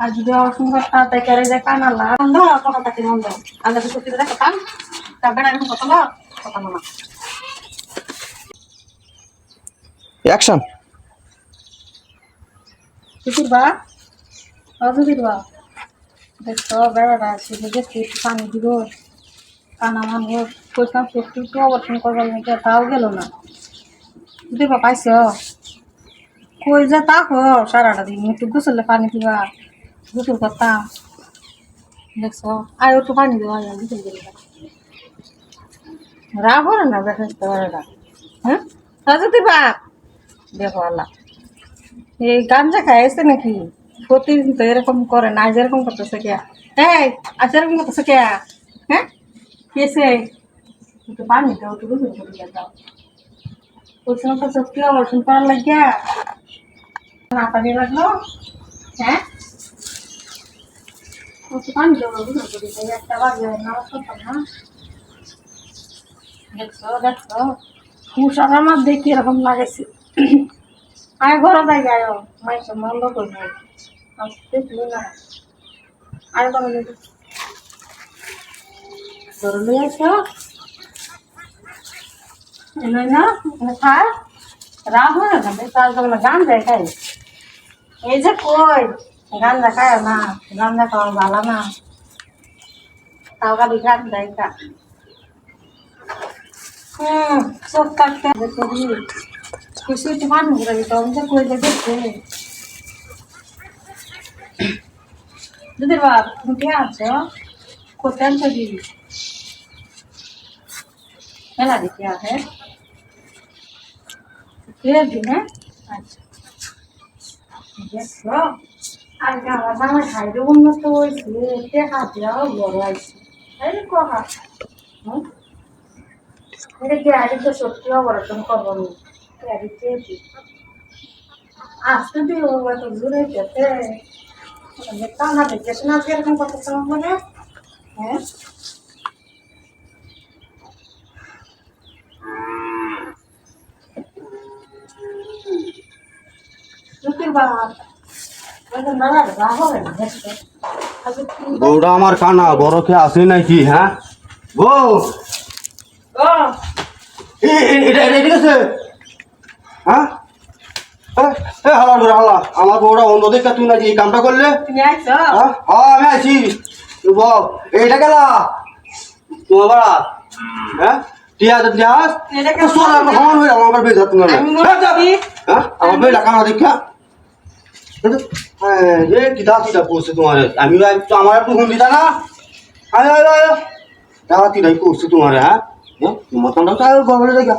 আর যদি অসুন্দর তাতে কেড়ে যায় কানালা বন্ধ কথা তাকে বন্ধ আগে তো সত্যি করে কথাম তার বেড়া এখন কথা কথা না অ্যাকশন। সুতির বা অসুতির বা দেখো বেড়াটা আছে দেখছি একটু পানি দিব কানা মানুষ কইতাম একটু একটু অবর্তন করবার নাকি তাও গেল না সুতির বা পাইছ কই যে তাকো সারাটা দিন একটু গোসলে পানি দিবা গোসল করতাম দেখছো আয় একটু পানি দেওয়া গোসল করে রাগ করে না দেখাস তো বেড়াটা হ্যাঁ সুতির বা দেখো আল্লাহ এই গাঞ্জা খাইছে নাকি প্রতিদিন তো এরকম করে না আজ এরকম করতেছে কে এই আজ এরকম করতেছে কে হ্যাঁ কেসে একটু পানি দাও একটু গোসল করে দাও ওই সময় তো সত্যি অবর্ষণ করার লাগিয়া না পানি লাগলো হ্যাঁ একটু পানি দাও গোসল করে দাও একটা বাজে নামাজ পড়তাম না দেখছো দেখছো কুসার আমার দেখি এরকম লাগাইছে আয় ঘরে যাই আয় মায়ের সব বন্ধ করবো দেখলি না আর কোনো ধরে আসো এনে না খায় রাগ হয় না তার জন্য গান যায় খাই এই যে কই গান দেখায় না গান দেখাও ভালো না তাও গাড়ি গান দেয় কা চোখ কাটতে করি কিছু একটু মানুষ রাখি তো আমি তো কই যে দেখছে দুধের বাপ তুমি কে আছো কোথায় আনছো দিদি মেলা দিকে আছে দিন হ্যাঁ আচ্ছা দেখো আজকে আমার আমার খাইতে উন্নত হয়েছে টেকা দেওয়াও বড় আছে এই কথা এটা কি আগে তো সত্যি অপারেশন করবো আমি চেয়েছি আসতে দিও এত দূরে যেতে দেখতাম না দেখেছি না আজকে এরকম করতেছে মানে হ্যাঁ বউটা আমার কানা বড় খেয়ে আসে নাকি? হ্যাঁ বউ, এটা এটা ঠিক আছে? হ্যাঁ হালা করে হালা আমার বউটা অন্য দেখে তুই নাকি এই কামটা করলে? হ্যাঁ আমি আছি। বউ এইটা গেলা তোমার বাড়া? হ্যাঁ টিয়াস টিয়াস সমান হয়ে যাবো আমার বেজা তোমার। হ্যাঁ আমার বেলা কানা দেখা রে কিতা কিতা করছে তোমার? আমি তো আমার একটু ঘুম দিতা না? কিতাই করছে তোমার? হ্যাঁ তোমার কামটা চাই বলে দেখা